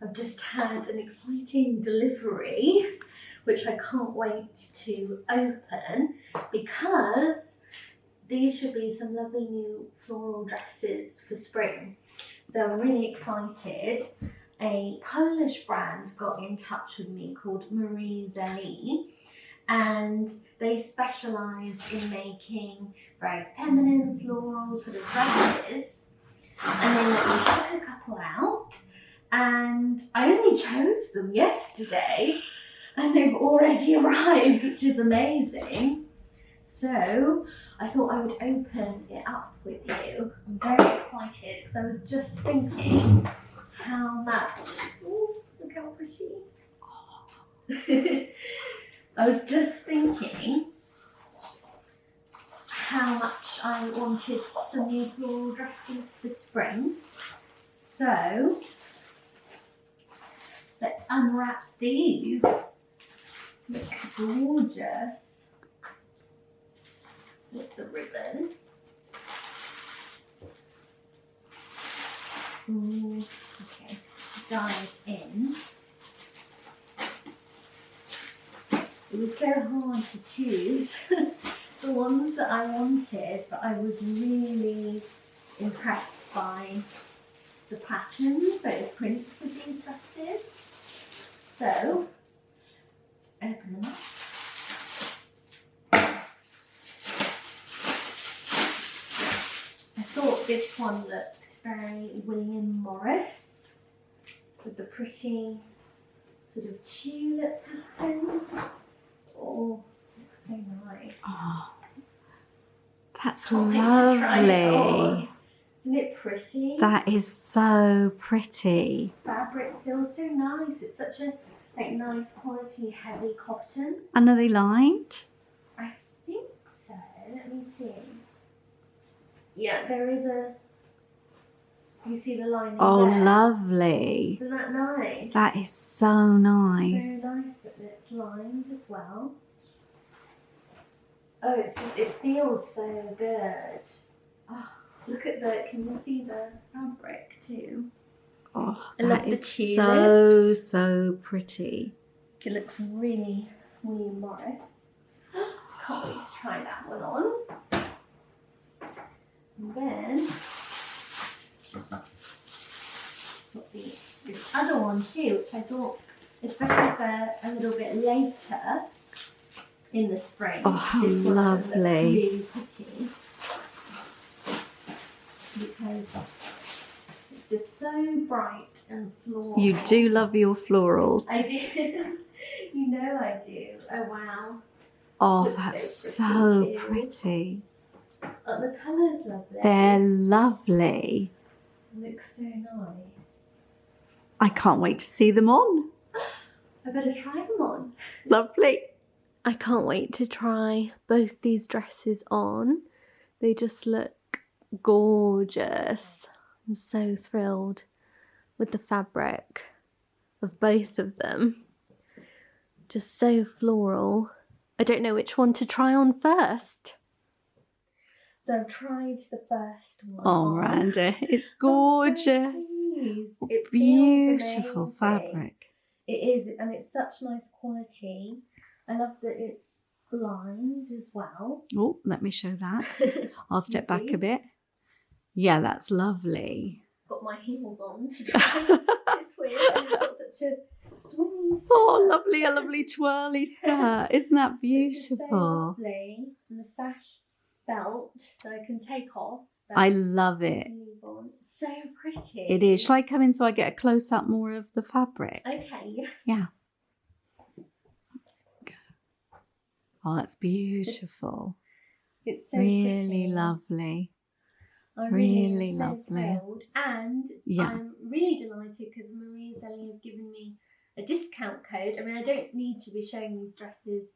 I've just had an exciting delivery, which I can't wait to open, because these should be some lovely new floral dresses for spring. So I'm really excited. A Polish brand got in touch with me called Marie Zeli, and they specialise in making very feminine floral sort of dresses. And they let me pick a couple out, and I only chose them yesterday, and they've already arrived, which is amazing. So I thought I would open it up with you. I'm very excited because I was just thinking how much. Oh, look how pretty. I was just thinking how much I wanted some new floral dresses for spring. So let's unwrap these. Look gorgeous. With the ribbon. Ooh, okay, dive in. It was so hard to choose the ones that I wanted, but I was really impressed by the patterns, like the prints of these dresses. So, let's open them up. I thought this one looked very William Morris, with the pretty sort of tulip patterns. Oh, looks so nice. Oh, that's Can't wait to try it on. lovely. Isn't it pretty? That is so pretty. Fabric feels so nice. It's such a nice quality heavy cotton. And are they lined? I think so. Let me see. Yeah, there is a. You see the lining Oh, there? lovely. Isn't that nice? That is so nice. So nice that it's lined as well. Oh, it's just, it feels so good. Oh, look at can you see the fabric too? Oh, I love that the is tulips. so pretty. It looks really William Morris. Can't wait to try that one on. And then got this other one too, which I thought, especially for a little bit later in the spring. Oh, how this one looks lovely. really pretty. Because it's just so bright and floral. You do love your florals. I do. You know I do. Oh wow. Oh, Looks that's so so pretty too. pretty. Oh, the colour's lovely. They're lovely. Looks so nice. I can't wait to see them on. I better try them on. Lovely. I can't wait to try both these dresses on. They just look gorgeous. I'm so thrilled with the fabric of both of them. Just so floral. I don't know which one to try on first. So I've tried the first one. Oh, on. Miranda, it's I'm gorgeous. so pleased. It feels Beautiful amazing. fabric. It is, and it's such nice quality. I love that it's lined as well. Oh, let me show that. I'll step back a bit. Yeah, that's lovely. Got my heels on to try this with, and it's got such a swingy skirt. Oh, lovely, a lovely twirly skirt. Isn't that Which is so beautiful? lovely. And the sash belt that I can take off. I love it. Leave on. So pretty. It is. Shall I come in so I get a close up more of the fabric? Okay, yes. Yeah. Oh, that's beautiful. It's so Really pretty. lovely. I Really am so lovely. thrilled. And Yeah. I'm really delighted because Marie Zeli have given me a discount code. I mean, I don't need to be showing these dresses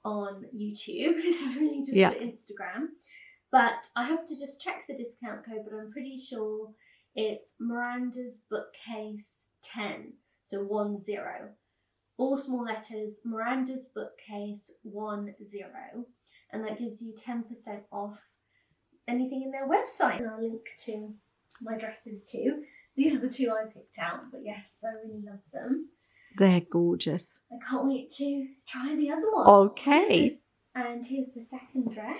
on YouTube. This is really just for Instagram. But I have to just check the discount code, but I'm pretty sure it's Miranda's Bookcase 10. So 10. All small letters, Miranda's Bookcase 10. And that gives you 10% off anything in their website. And I'll link to my dresses too. these are the two I picked out, but yes, I really love them. They're gorgeous. I can't wait to try the other one. Okay. And here's the second dress.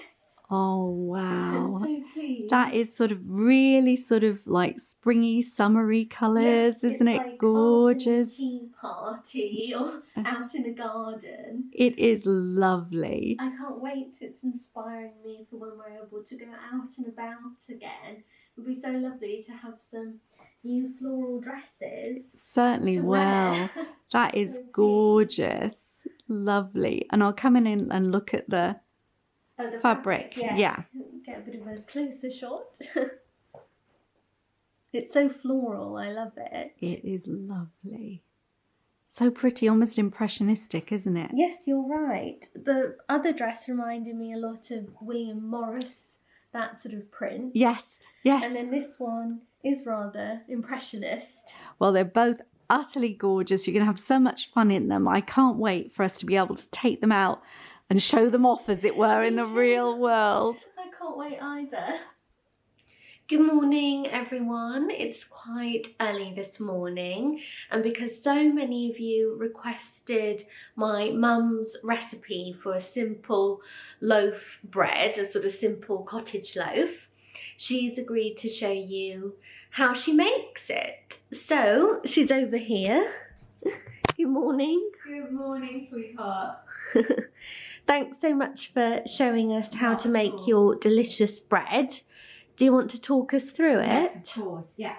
Oh, I'm wow. so pleased. That is sort of really sort of like springy, summery colours, isn't it like gorgeous? After a tea party or out in a garden. It is lovely. I can't wait. It's inspiring me for when we're able to go out and about again. It would be so lovely to have some new floral dresses. Certainly to will. wear. That is So gorgeous. Lovely. And I'll come in and look at the the fabric. Yes. Yeah. Get a bit of a closer shot. It's so floral. I love it. It is lovely. So pretty, almost impressionistic, isn't it? Yes, you're right. The other dress reminded me a lot of William Morris, that sort of print. Yes, yes. And then this one is rather impressionist. Well, they're both utterly gorgeous. You're going to have so much fun in them. I can't wait for us to be able to take them out and show them off, as it were, in the real world. I can't wait either. Good morning, everyone. It's quite early this morning, and because so many of you requested my mum's recipe for a simple loaf bread, a sort of simple cottage loaf, she's agreed to show you how she makes it. So she's over here. Good morning. Good morning, sweetheart. Thanks so much for showing us how to make your delicious bread. Do you want to talk us through it? Yes, of course, yeah.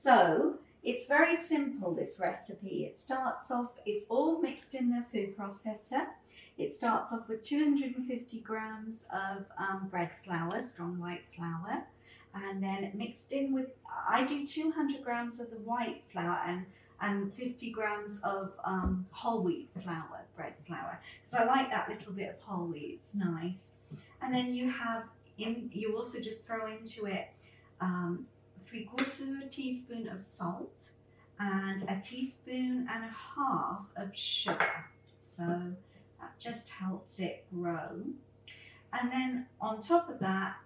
So, it's very simple, this recipe. It starts off, it's all mixed in the food processor. It starts off with 250 grams of bread flour, strong white flour, and then mixed in with, I do 200 grams of the white flour and 50 grams of whole wheat flour, bread flour, because I like that little bit of whole wheat, it's nice. And then you also just throw into it 3/4 teaspoon of salt and a teaspoon and a half of sugar. So that just helps it grow. And then on top of that,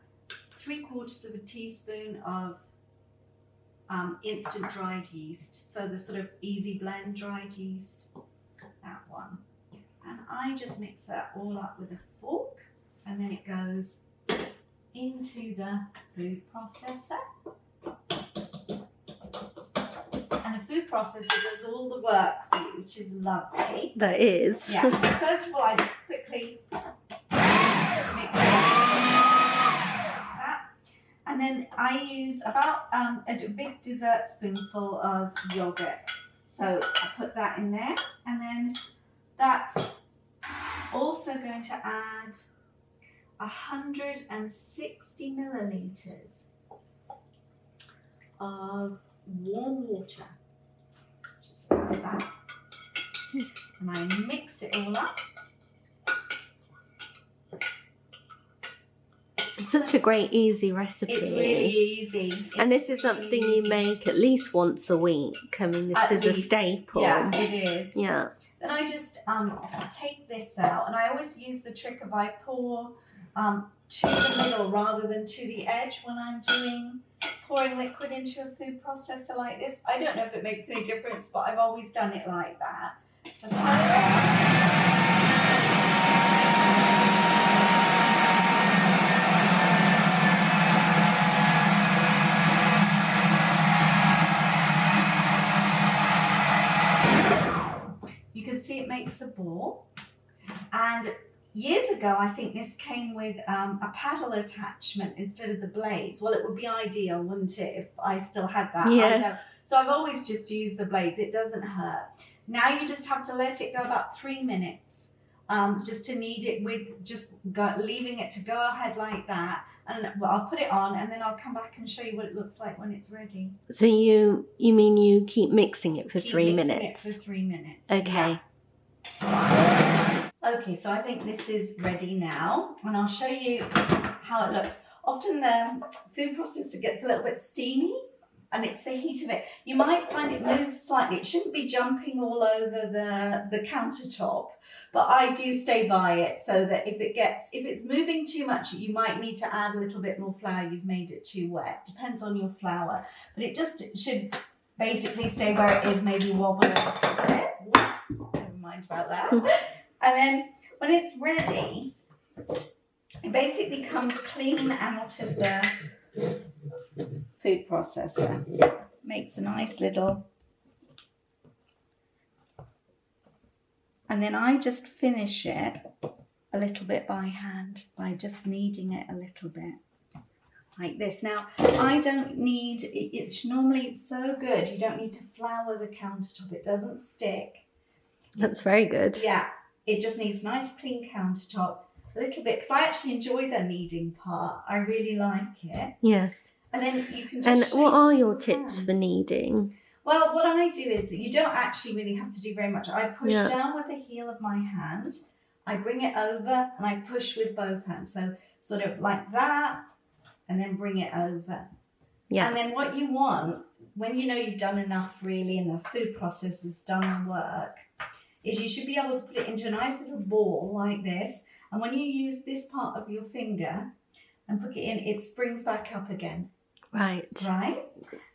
3/4 teaspoon of instant dried yeast. So the sort of easy blend dried yeast, that one. And I just mix that all up with a fork, and then it goes into the food processor. And the food processor does all the work for you, which is lovely. That is. Yeah, so first of all, I just quickly mix that. And then I use about a big dessert spoonful of yoghurt. So I put that in there, and then that's also going to add 160 millilitres of warm water. Just add that. And I mix it all up. It's such a great, easy recipe. It's really easy. And this is something you make at least once a week. I mean, this is a staple. Yeah, it is. Yeah. Then I just take this out, and I always use the trick of I pour to the middle rather than to the edge when I'm pouring liquid into a food processor like this. I don't know if it makes any difference, but I've always done it like that. So turn it on. You can see it makes a ball, and years ago I think this came with a paddle attachment instead of the blades. Well, it would be ideal, wouldn't it, if I still had that? Yes. So I've always just used the blades. It doesn't hurt. Now you just have to let it go about 3 minutes, just to knead it with leaving it to go ahead like that. And I'll put it on, and then I'll come back and show you what it looks like when it's ready. So you mean you keep mixing it for 3 minutes? It for 3 minutes. Okay. Yeah. Okay, so I think this is ready now, and I'll show you how it looks. Often the food processor gets a little bit steamy, and it's the heat of it. You might find it moves slightly. It shouldn't be jumping all over the countertop, but I do stay by it so that if it's moving too much, you might need to add a little bit more flour. You've made it too wet. Depends on your flour, but it just should basically stay where it is, maybe wobble a little bit. Whoops, never mind about that. And then when it's ready, it basically comes clean out of the food processor. Makes a nice little, and then I just finish it a little bit by hand by just kneading it a little bit like this. Now I don't need, it's normally so good, you don't need to flour the countertop, it doesn't stick. That's very good. Yeah, it just needs nice clean countertop. A little bit, because I actually enjoy the kneading part. I really like it. Yes. And then you can just And what are your tips for kneading? Well, what I do is you don't actually really have to do very much. I push down with the heel of my hand. I bring it over and I push with both hands. So sort of like that, and then bring it over. Yeah. And then what you want, when you know you've done enough really and the food processor's done the work, is you should be able to put it into a nice little ball like this. And when you use this part of your finger and put it in, it springs back up again. Right. Right?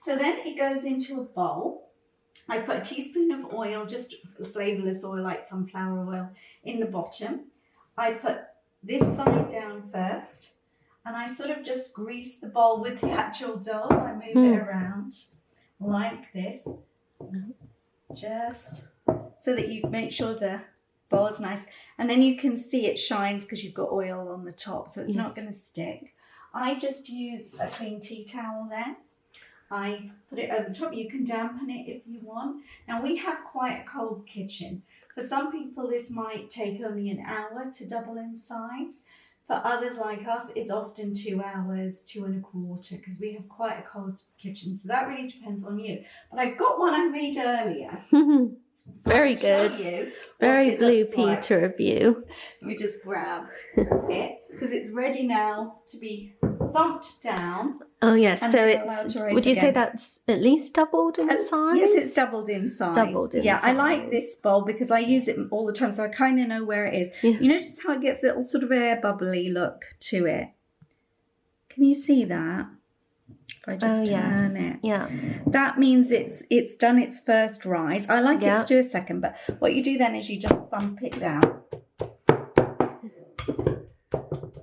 So then it goes into a bowl. I put a teaspoon of oil, just flavourless oil like sunflower oil, in the bottom. I put this side down first, and I sort of just grease the bowl with the actual dough. I move it around like this, just so that you make sure the bowl is nice, and then you can see it shines because you've got oil on the top, so it's not going to stick. I just use a clean tea towel then. I put it over the top. You can dampen it if you want. Now we have quite a cold kitchen. For some people this might take only an hour to double in size. For others like us, it's often 2 hours, 2 1/4, because we have quite a cold kitchen. So that really depends on you. But I've got one I made earlier. So very good. Very Blue Peter of you. Let me just grab it, because it's ready now to be thumped down. Oh yes, so it's, would you say that's at least doubled in size? Yes, it's doubled in size. Size. I like this bowl because I use it all the time, so I kind of know where it is. Yeah. You notice how it gets a little sort of air bubbly look to it? Can you see that? If I just turn it. Yeah. That means it's done its first rise. I like it to do a second, but what you do then is you just thump it down.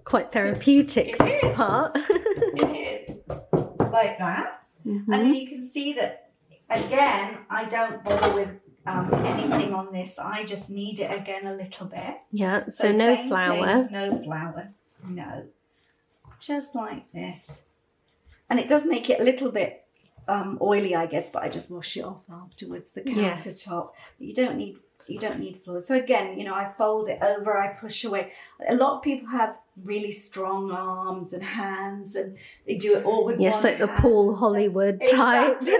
Quite therapeutic, this part. It is. Like that. And then you can see that, again, I don't bother with anything on this. I just knead it again a little bit. Yeah, so no flour. No flour. No. Just like this. And it does make it a little bit oily, I guess, but I just wash it off afterwards, the countertop. But you don't need flour. So again, you know, I fold it over, I push away. A lot of people have really strong arms and hands, and they do it all with one hand. Yes, like the Paul Hollywood type. Exactly.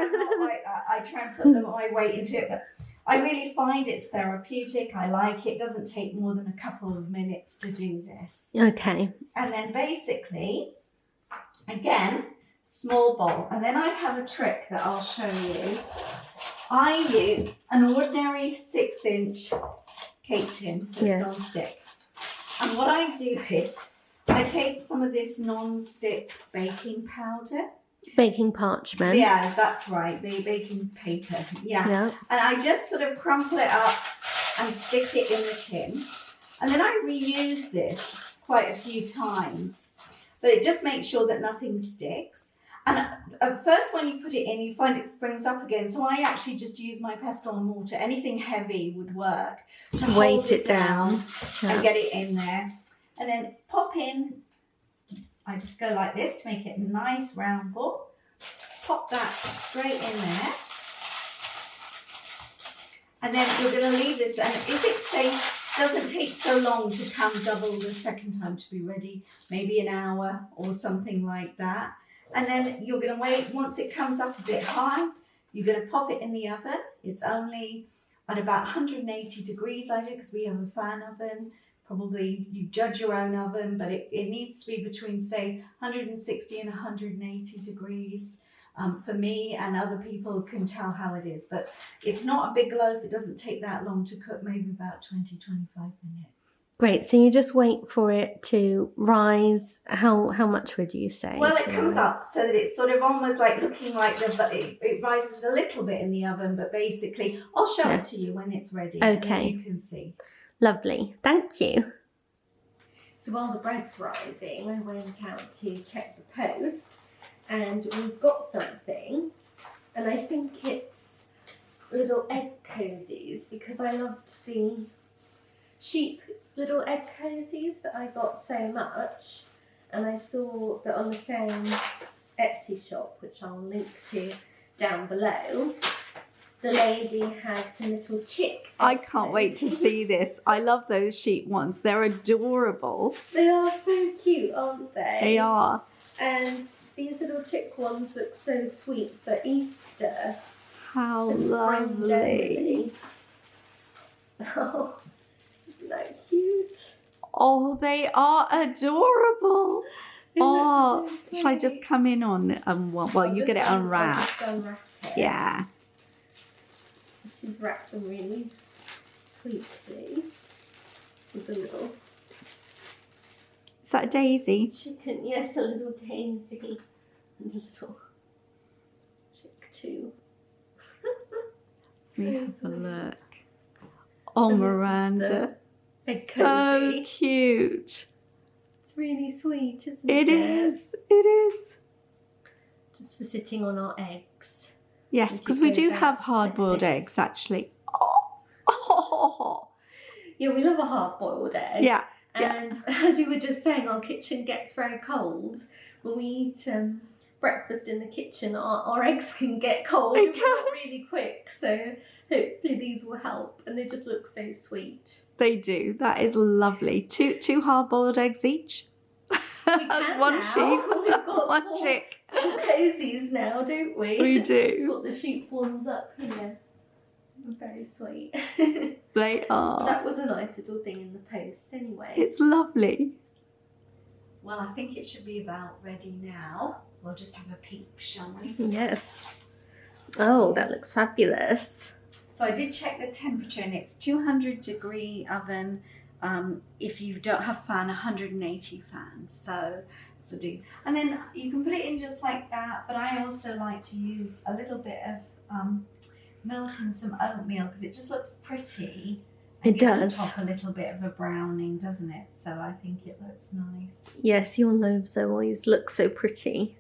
I try and put my weight into it, but I really find it's therapeutic. I like it. It doesn't take more than a couple of minutes to do this. Okay. And then basically, again, small bowl. And then I have a trick that I'll show you. I use an ordinary 6-inch cake tin that's non-stick. And what I do is I take some of this non-stick baking powder. Baking parchment. Yeah, that's right. The baking paper. Yeah. And I just sort of crumple it up and stick it in the tin. And then I reuse this quite a few times. But it just makes sure that nothing sticks. And at first when you put it in, you find it springs up again. So I actually just use my pestle and mortar. Anything heavy would work to hold it down and get it in there. And then pop in. I just go like this to make it a nice round ball. Pop that straight in there. And then you're going to leave this. And if it doesn't take so long to come double the second time to be ready, maybe an hour or something like that. And then you're going to wait. Once it comes up a bit high, you're going to pop it in the oven. It's only at about 180 degrees, I do, because we have a fan oven. Probably you judge your own oven, but it needs to be between, say, 160 and 180 degrees. for me, and other people can tell how it is. But it's not a big loaf. It doesn't take that long to cook, maybe about 20-25 minutes. Great, so you just wait for it to rise. How much would you say? Well, it comes up so that it's sort of almost like looking like it rises a little bit in the oven, but basically, I'll show it to you when it's ready. Okay. And then you can see. Lovely, thank you. So while the bread's rising, I went out to check the post, and we've got something, and I think it's little egg cozies, because I loved the sheep little egg cozies that I got so much, and I saw that on the same Etsy shop, which I'll link to down below, the lady had some little chick. I can't wait to see this. I love those sheep ones. They're adorable. They are so cute, aren't they? They are. And these little chick ones look so sweet for Easter. How and lovely. Generally. Oh, isn't that cute? Oh, they are adorable. Oh, so shall I just come in on well, you get it unwrapped. Unwrap it. Yeah. She's wrapped them really sweetly with a little Is that a daisy? chicken. Yes, a little daisy and a little chick too. We have a look. Oh, And this is Miranda. the egg So cozy. cute. It's really sweet, isn't It it? is. It is. Just for sitting on our eggs. Yes, And because she we goes do out have hard-boiled like this. eggs, actually. Oh. Yeah, we love a hard-boiled egg. Yeah. And as you were just saying, our kitchen gets very cold. When we eat breakfast in the kitchen, our eggs can get cold They if we're not really quick. So hopefully these will help. And they just look so sweet. They do. That is lovely. Two hard-boiled eggs each. We can One now. sheep, We've got one four chick. cozies now, don't we? We We've do. got the sheep ones up here. Very sweet. They are. That was a nice little thing in the post anyway. It's lovely. Well, I think it should be about ready now. We'll just have a peep, shall we? Yes. Oh, that looks fabulous. So I did check the temperature, and it's 200-degree oven. If you don't have fan, 180 fans. So do. And then you can put it in just like that. But I also like to use a little bit of milk and some oatmeal, because it just looks pretty. It gives does. the top a little bit of a browning, doesn't it? So I think it looks nice. Yes, your loaves always look so pretty.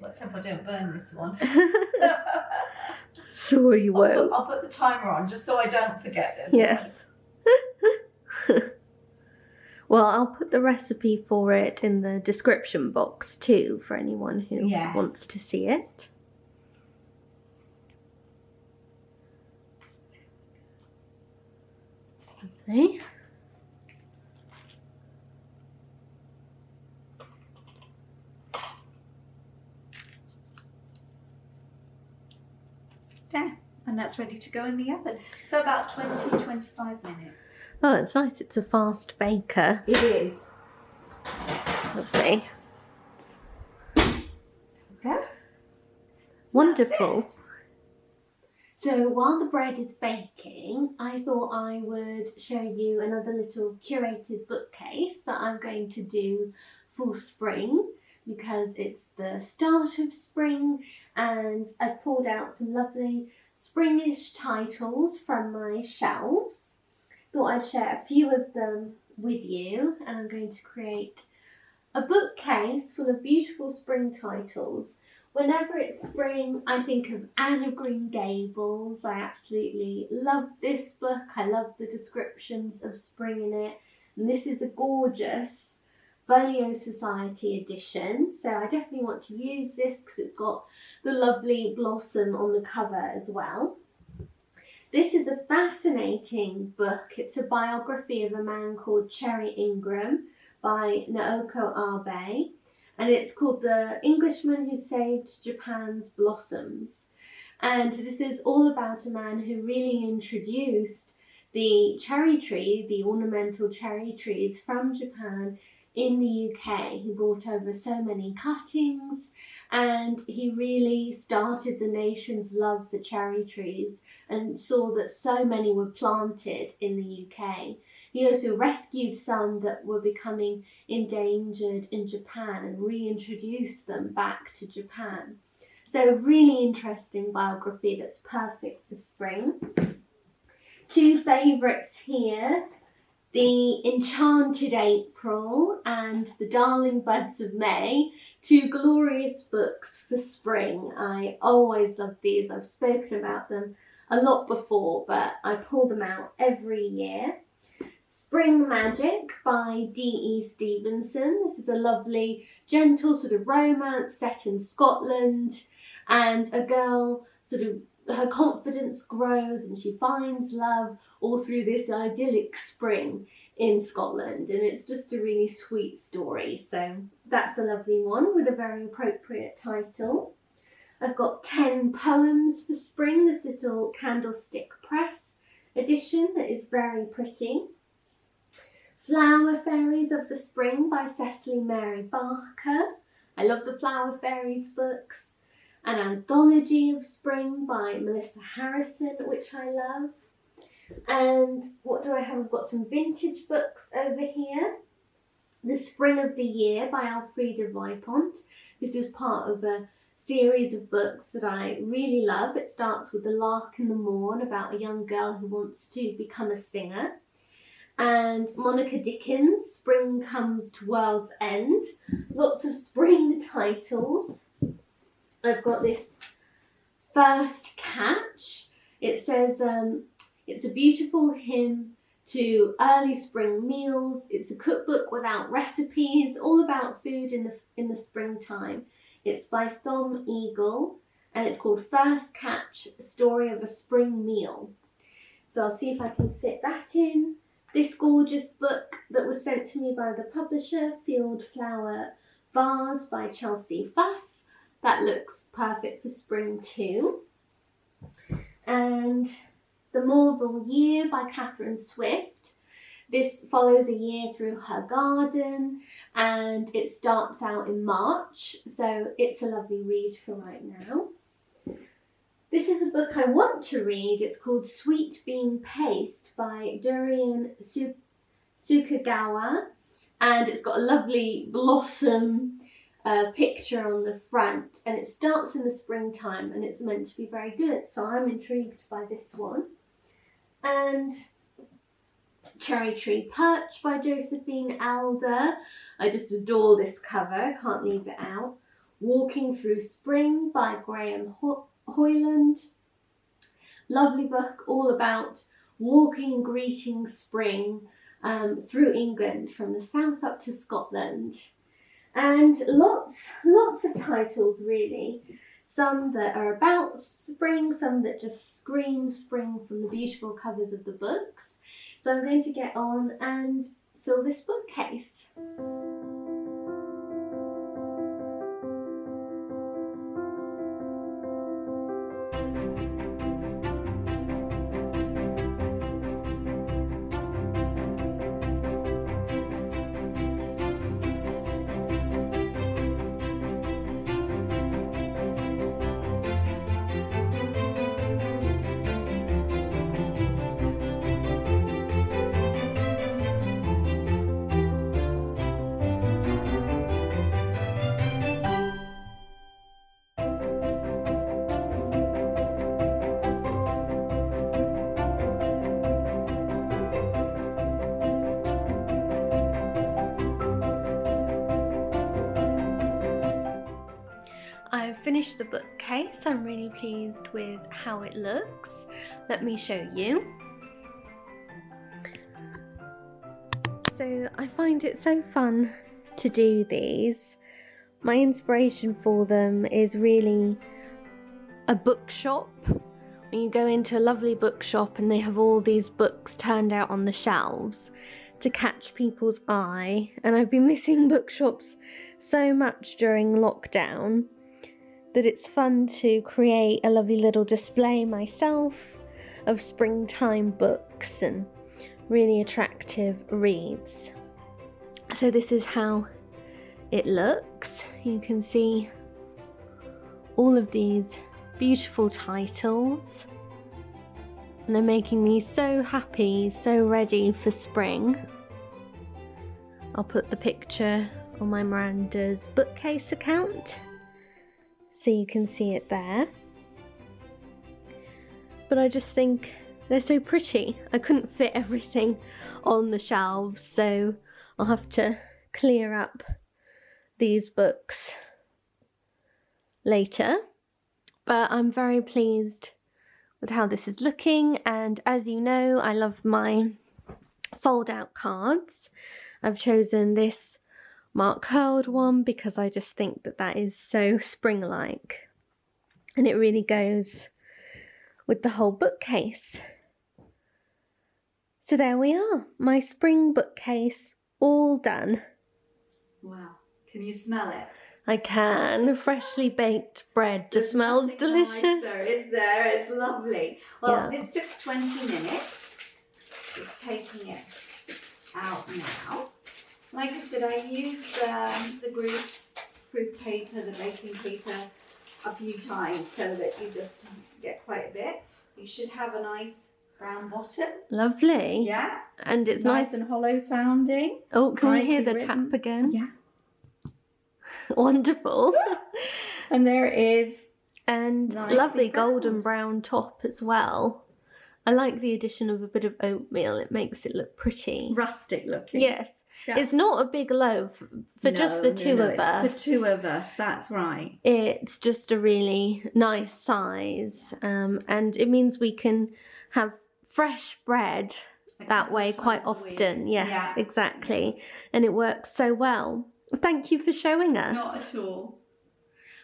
Let's hope I don't burn this one. Sure you won't. I'll put the timer on just so I don't forget this. Yes. Well, I'll put the recipe for it in the description box too, for anyone who Yes. wants to see it. Lovely. There, and that's ready to go in the oven. So about 20-25 minutes. Oh, it's nice. It's a fast baker. It is. Lovely. Okay. Wonderful. So while the bread is baking, I thought I would show you another little curated bookcase that I'm going to do for spring, because it's the start of spring and I've pulled out some lovely springish titles from my shelves. Thought I'd share a few of them with you, and I'm going to create a bookcase full of beautiful spring titles. Whenever it's spring, I think of Anne of Green Gables. I absolutely love this book. I love the descriptions of spring in it. And this is a gorgeous Folio Society edition. So I definitely want to use this because it's got the lovely blossom on the cover as well. This is a fascinating book. It's a biography of a man called Cherry Ingram by Naoko Abe. And it's called The Englishman Who Saved Japan's Blossoms. And this is all about a man who really introduced the cherry tree, the ornamental cherry trees from Japan in the UK. He brought over so many cuttings, and he really started the nation's love for cherry trees and saw that so many were planted in the UK. He also rescued some that were becoming endangered in Japan and reintroduced them back to Japan. So a really interesting biography that's perfect for spring. Two favourites here, the Enchanted April and the Darling Buds of May, two glorious books for spring. I always love these. I've spoken about them a lot before, but I pull them out every year. Spring Magic by D.E. Stevenson. This is a lovely, gentle sort of romance set in Scotland, and a girl her confidence grows and she finds love all through this idyllic spring in Scotland, and it's just a really sweet story. So that's a lovely one with a very appropriate title. I've got 10 poems for spring, this little candlestick press edition that is very pretty. Flower Fairies of the Spring by Cecily Mary Barker. I love the Flower Fairies books. An Anthology of Spring by Melissa Harrison, which I love. And what do I have? I've got some vintage books over here. The Spring of the Year by Elfrida Vipont. This is part of a series of books that I really love. It starts with The Lark in the Morn, about a young girl who wants to become a singer. And Monica Dickens, Spring Comes to World's End. Lots of spring titles. I've got this First Catch. It says it's a beautiful hymn to early spring meals. It's a cookbook without recipes, all about food in the springtime. It's by Thom Eagle, and it's called First Catch, A Story of a Spring Meal. So I'll see if I can fit that in. This gorgeous book that was sent to me by the publisher, Field Flower Vase by Chelsea Fuss. That looks perfect for spring too. And The Morville Year by Catherine Swift. This follows a year through her garden, and it starts out in March, so it's a lovely read for right now. This is a book I want to read. It's called Sweet Bean Paste by Durian Sukagawa, and it's got a lovely blossom picture on the front, and it starts in the springtime, and it's meant to be very good, so I'm intrigued by this one. And Cherry Tree Perch by Josephine Elder. I just adore this cover, can't leave it out. Walking Through Spring by Graham Hoyland. Lovely book all about walking and greeting spring through England, from the south up to Scotland. And lots of titles really. Some that are about spring, some that just scream spring from the beautiful covers of the books. So I'm going to get on and fill this bookcase. I've finished the bookcase. I'm really pleased with how it looks. Let me show you. So I find it so fun to do these. My inspiration for them is really a bookshop. When you go into a lovely bookshop and they have all these books turned out on the shelves to catch people's eye. And I've been missing bookshops so much during lockdown that it's fun to create a lovely little display myself of springtime books and really attractive reads. So this is how it looks. You can see all of these beautiful titles, and they're making me so happy, so ready for spring. I'll put the picture on my Miranda's Bookcase account so you can see it there. But I just think they're so pretty. I couldn't fit everything on the shelves, so I'll have to clear up these books later. But I'm very pleased with how this is looking, and as you know, I love my fold out cards. I've chosen this Mark curled one because I just think that that is so spring-like, and it really goes with the whole bookcase. So there we are, my spring bookcase all done. Wow, can you smell it? I can. Freshly baked bread just smells delicious. Nicer, is there? It's lovely. Well, Yeah. this took 20 minutes. Just taking it out now. Like I said, I used the grease-proof paper, the baking paper, a few times so that you just get quite a bit. You should have a nice brown bottom. Lovely. Yeah. And it's nice nice. and hollow sounding. Oh, can we hear Nicely the written. tap again? Yeah. Wonderful. And there it is. And Nicely lovely golden browned. brown top as well. I like the addition of a bit of oatmeal. It makes it look pretty. Rustic looking. Yes. Yeah. It's not a big loaf for just the two of us. It's for two of us, that's right. It's just a really nice size, and it means we can have fresh bread that way quite often. Yes, Yeah. exactly. And it works so well. Thank you for showing us. Not at all.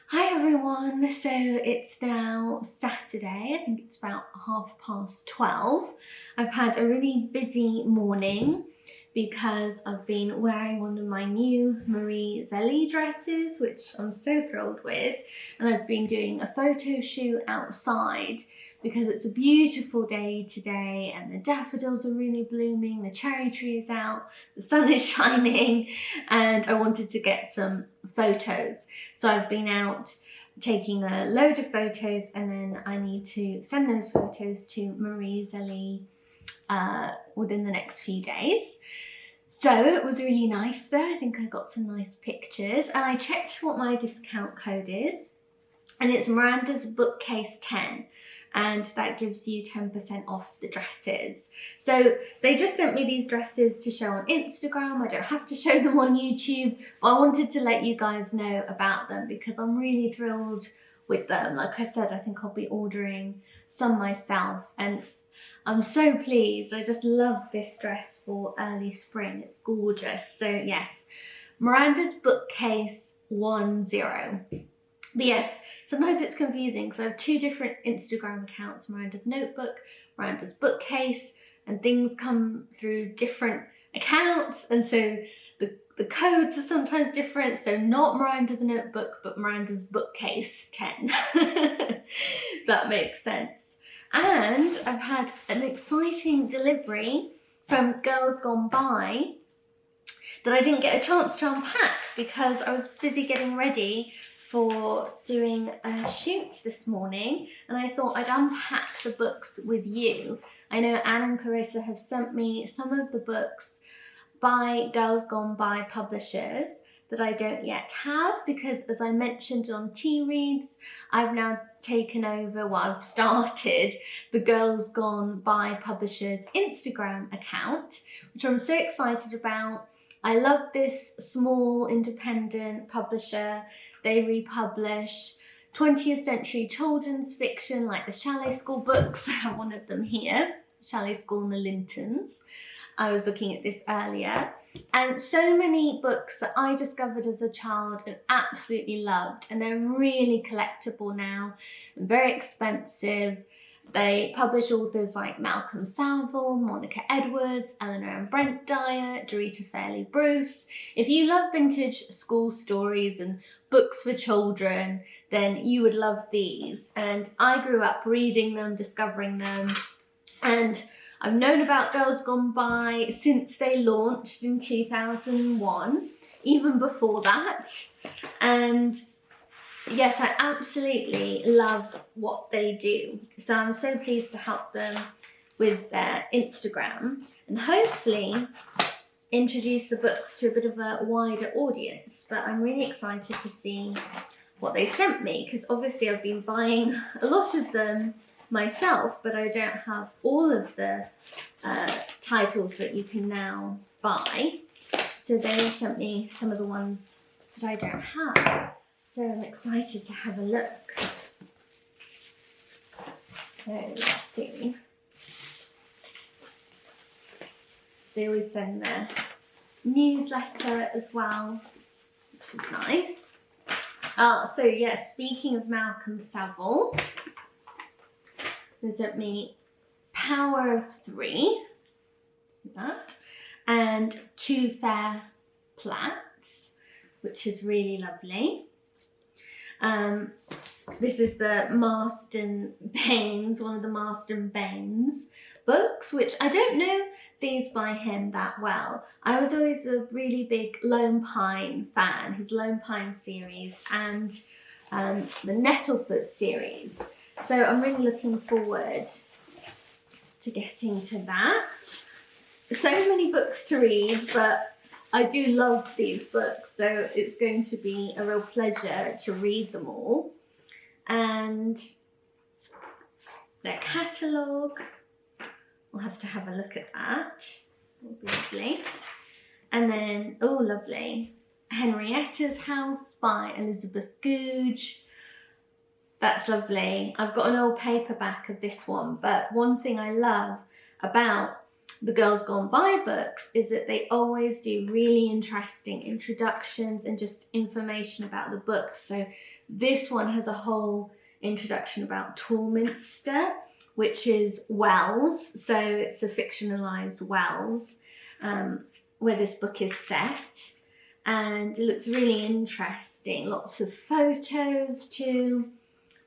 Hi everyone, so it's now Saturday, I think it's about 12:30. I've had a really busy morning because I've been wearing one of my new Marie Zelli dresses, which I'm so thrilled with, and I've been doing a photo shoot outside because it's a beautiful day today and the daffodils are really blooming, the cherry tree is out, the sun is shining, and I wanted to get some photos. So I've been out taking a load of photos, and then I need to send those photos to Marie Zelli within the next few days. So it was really nice there. I think I got some nice pictures, and I checked what my discount code is, and it's Miranda's Bookcase 10, and that gives you 10% off the dresses. So they just sent me these dresses to show on Instagram. I don't have to show them on YouTube, but I wanted to let you guys know about them because I'm really thrilled with them. Like I said, I think I'll be ordering some myself, and I'm so pleased. I just love this dress for early spring. It's gorgeous. So yes, Miranda's Bookcase 10. But yes, sometimes it's confusing because I have two different Instagram accounts, Miranda's Notebook, Miranda's Bookcase, and things come through different accounts, and so the codes are sometimes different. So not Miranda's Notebook, but Miranda's Bookcase 10. That makes sense. And I've had an exciting delivery from Girls Gone By that I didn't get a chance to unpack because I was busy getting ready for doing a shoot this morning, and I thought I'd unpack the books with you. I know Anne and Clarissa have sent me some of the books by Girls Gone By publishers that I don't yet have because, as I mentioned on Tea Reads, I've now taken over, well, I've started the Girls Gone By publishers Instagram account, which I'm so excited about. I love this small independent publisher. They republish 20th century children's fiction like the Chalet School books. I have one of them here, Chalet School and the Lintons. I was looking at this earlier. And so many books that I discovered as a child and absolutely loved, and they're really collectible now and very expensive. They publish authors like Malcolm Salville, Monica Edwards, Eleanor and Brent Dyer, Dorita Fairley Bruce. If you love vintage school stories and books for children, then you would love these. And I grew up reading them, discovering them, and I've known about Girls Gone By since they launched in 2001, even before that. And yes, I absolutely love what they do. So I'm so pleased to help them with their Instagram and hopefully introduce the books to a bit of a wider audience. But I'm really excited to see what they sent me, because obviously I've been buying a lot of them myself, but I don't have all of the titles that you can now buy. So they sent me some of the ones that I don't have. So I'm excited to have a look. So let's see. They always send their newsletter as well, which is nice. So yeah, speaking of Malcolm Saville, they sent me Power of Three, see that, and Two Fair Plats, which is really lovely. This is the Marston Baines, one of the Marston Baines books, which I don't know these by him that well. I was always a really big Lone Pine fan, his Lone Pine series and the Nettlefoot series. So I'm really looking forward to getting to that. So many books to read, but I do love these books, so it's going to be a real pleasure to read them all. And their catalogue, we'll have to have a look at that. It'll be lovely. And then, oh lovely, Henrietta's House by Elizabeth Goodge. That's lovely. I've got an old paperback of this one, but one thing I love about the Girls Gone By books is that they always do really interesting introductions and just information about the books. So this one has a whole introduction about Torminster, which is Wells. So it's a fictionalized Wells where this book is set, and it looks really interesting. Lots of photos too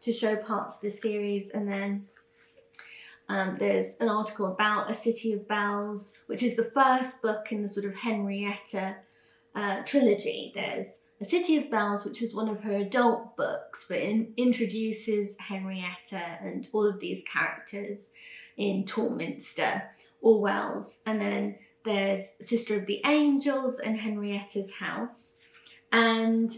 to show parts of the series, and then there's an article about A City of Bells, which is the first book in the sort of Henrietta trilogy. There's A City of Bells, which is one of her adult books, but introduces Henrietta and all of these characters in Torminster or Wells. And then there's Sister of the Angels and Henrietta's House. And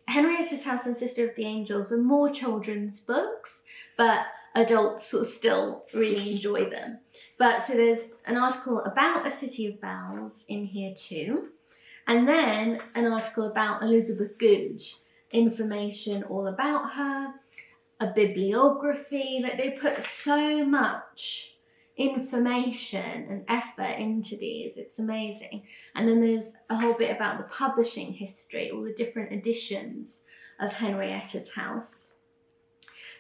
Henrietta's House and Sister of the Angels are more children's books, but adults will still really enjoy them. But so there's an article about A City of Bells in here too. And then an article about Elizabeth Goodge, information all about her, a bibliography. Like, they put so much information and effort into these. It's amazing. And then there's a whole bit about the publishing history, all the different editions of Henrietta's House.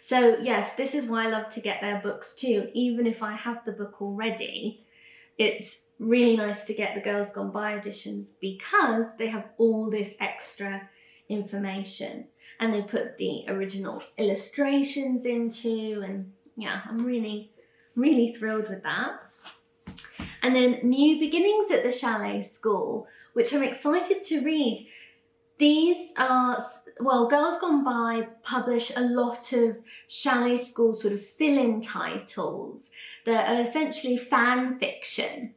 So yes, this is why I love to get their books too. Even if I have the book already, it's really nice to get the Girls Gone By editions because they have all this extra information, and they put the original illustrations into, and yeah, I'm really thrilled with that. And then New Beginnings at the Chalet School, which I'm excited to read. These are, well, Girls Gone By publish a lot of Chalet School sort of fill-in titles that are essentially fan fiction,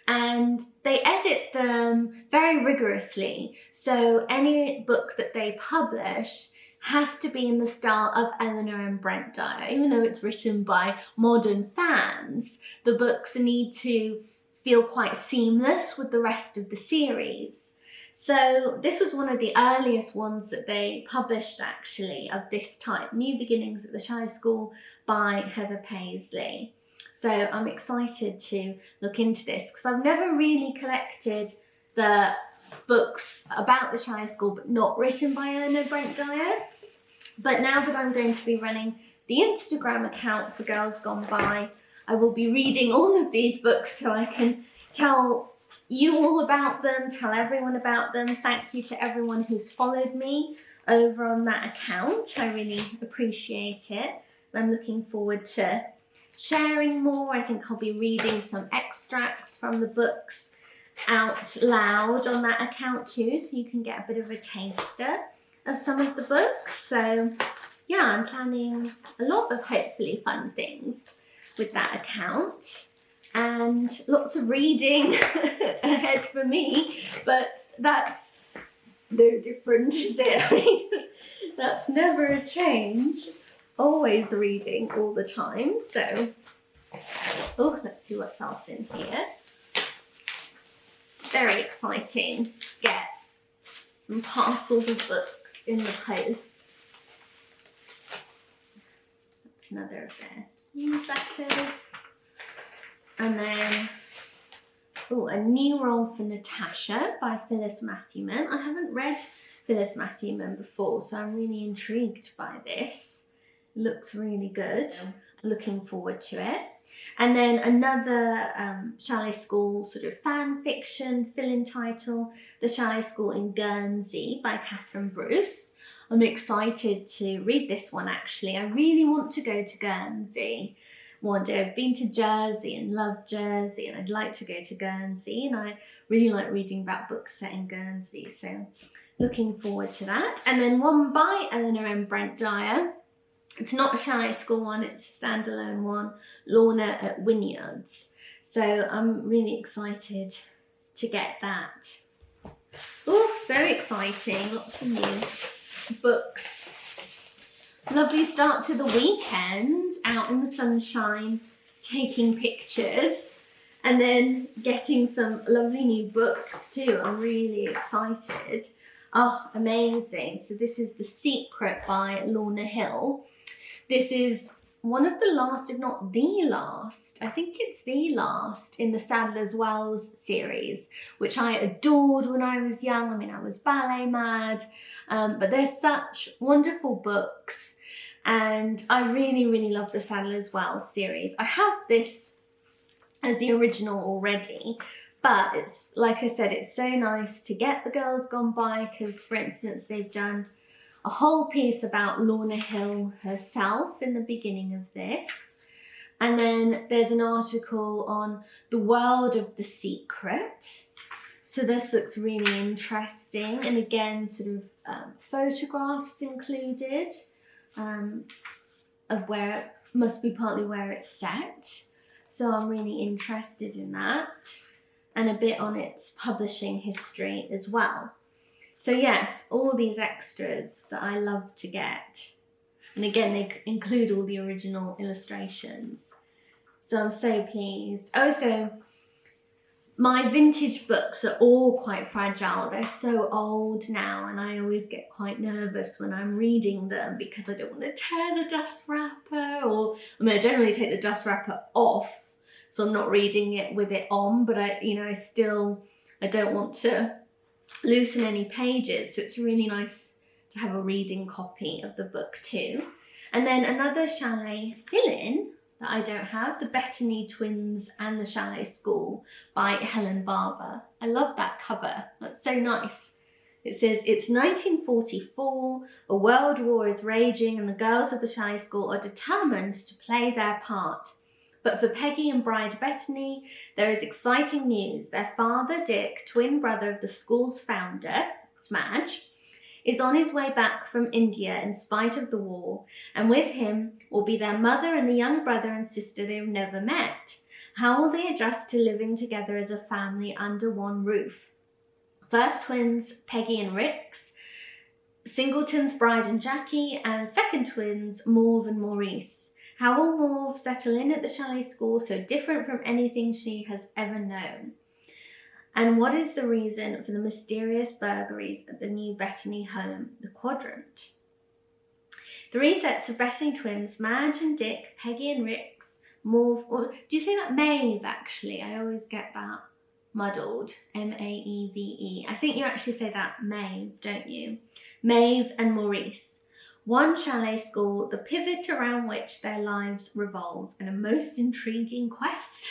and they edit them very rigorously. So any book that they publish has to be in the style of Eleanor and Brent Dyer. Even though it's written by modern fans, the books need to feel quite seamless with the rest of the series. So this was one of the earliest ones that they published, actually, of this type, New Beginnings at the Chalet School by Heather Paisley. So I'm excited to look into this because I've never really collected the books about the Chalet School but not written by Eleanor Brent Dyer. But now that I'm going to be running the Instagram account for Girls Gone By, I will be reading all of these books so I can tell you all about them, tell everyone about them. Thank you to everyone who's followed me over on that account. I really appreciate it. I'm looking forward to sharing more. I think I'll be reading some extracts from the books out loud on that account too, so you can get a bit of a taster of some of the books. So yeah, I'm planning a lot of hopefully fun things with that account, and lots of reading ahead for me, but that's no different, is it? I mean, that's never a change. Always reading all the time. So, oh, let's see what's else in here. Very exciting to get some parcels of books in the post. That's another of their newsletters. And then, oh, a new role for Natasha by Phyllis Matthewman. I haven't read Phyllis Matthewman before, so I'm really intrigued by this. It looks really good. Looking forward to it. And then another Chalet School sort of fan fiction, fill-in title, The Chalet School in Guernsey by Catherine Bruce. I'm excited to read this one actually. I really want to go to Guernsey one day. I've been to Jersey and love Jersey, and I'd like to go to Guernsey, and I really like reading about books set in Guernsey, so looking forward to that. And then one by Eleanor and Brent Dyer. It's not a Chalet School one, it's a standalone one, Lorna at Wynyards. So I'm really excited to get that. Oh, so exciting, lots of new books. Lovely start to the weekend, out in the sunshine, taking pictures, and then getting some lovely new books too. I'm really excited. Oh, amazing. So this is The Secret by Lorna Hill. This is one of the last, if not the last, I think it's the last in the Sadler's Wells series, which I adored when I was young. I mean, I was ballet mad, but they're such wonderful books. And I really, really love the Sadler's Wells series. I have this as the original already, but it's, like I said, it's so nice to get The Girls Gone By, because, for instance, they've done a whole piece about Lorna Hill herself in the beginning of this. And then there's an article on the world of The Secret. So this looks really interesting. And again, sort of photographs included. Of where it must be partly where it's set. So I'm really interested in that, and a bit on its publishing history as well. So yes, all these extras that I love to get. And again, they include all the original illustrations. So I'm so pleased. Also, my vintage books are all quite fragile. They're so old now, and I always get quite nervous when I'm reading them because I don't want to tear the dust wrapper, or I mean, I generally take the dust wrapper off, so I'm not reading it with it on, but I don't want to loosen any pages, so it's really nice to have a reading copy of the book too. And then another Chalet fill-in that I don't have, The Bettany Twins and the Chalet School by Helen Barber. I love that cover, that's so nice. It says, it's 1944, a world war is raging and the girls of the Chalet School are determined to play their part. But for Peggy and bride Bettany, there is exciting news. Their father, Dick, twin brother of the school's founder, Smadge, is on his way back from India in spite of the war, and with him will be their mother and the young brother and sister they've never met. How will they adjust to living together as a family under one roof? First twins, Peggy and Rix, singletons, Bride and Jackie, and second twins, Mauve and Maurice. How will Mauve settle in at the Chalet School so different from anything she has ever known? And what is the reason for the mysterious burglaries at the new Bettany home, the Quadrant? 3 sets of Bettany twins, Madge and Dick, Peggy and Rix, Mauve, or do you say that Maeve actually? I always get that muddled, M-A-E-V-E. I think you actually say that Maeve, don't you? Maeve and Maurice. One Chalet School, the pivot around which their lives revolve, and a most intriguing quest.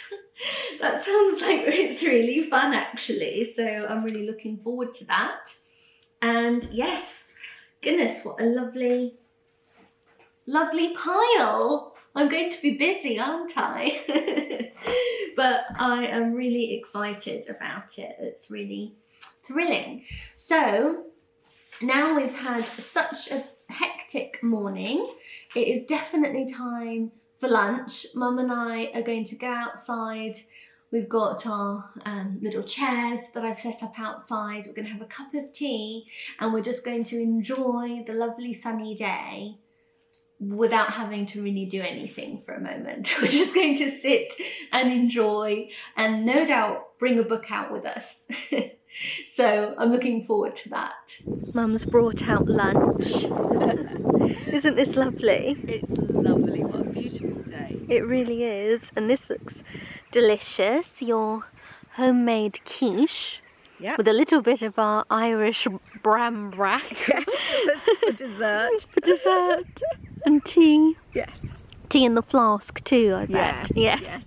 That sounds like it's really fun actually, so I'm really looking forward to that. And yes, goodness, what a lovely, lovely pile I'm going to be busy, aren't I? But I am really excited about it. It's really thrilling. So now we've had such a hectic morning, it is definitely time for lunch. Mum and I are going to go outside. We've got our little chairs that I've set up outside. We're going to have a cup of tea and we're just going to enjoy the lovely sunny day without having to really do anything for a moment. We're just going to sit and enjoy and no doubt bring a book out with us. So I'm looking forward to that. Mum's brought out lunch. Isn't this lovely? It's lovely, what a beautiful day. It really is. And this looks delicious. Your homemade quiche. Yep. With a little bit of our Irish brambrack. For dessert. For dessert. And tea. Yes. Tea in the flask too, I bet. Yes.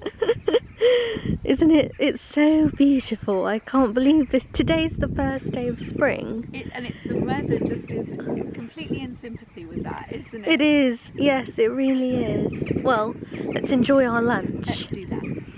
Isn't it? It's so beautiful. I can't believe this. Today's the first day of spring. And it's the weather just is completely in sympathy with that, isn't it? It is. Yes, it really is. Well, let's enjoy our lunch. Let's do that.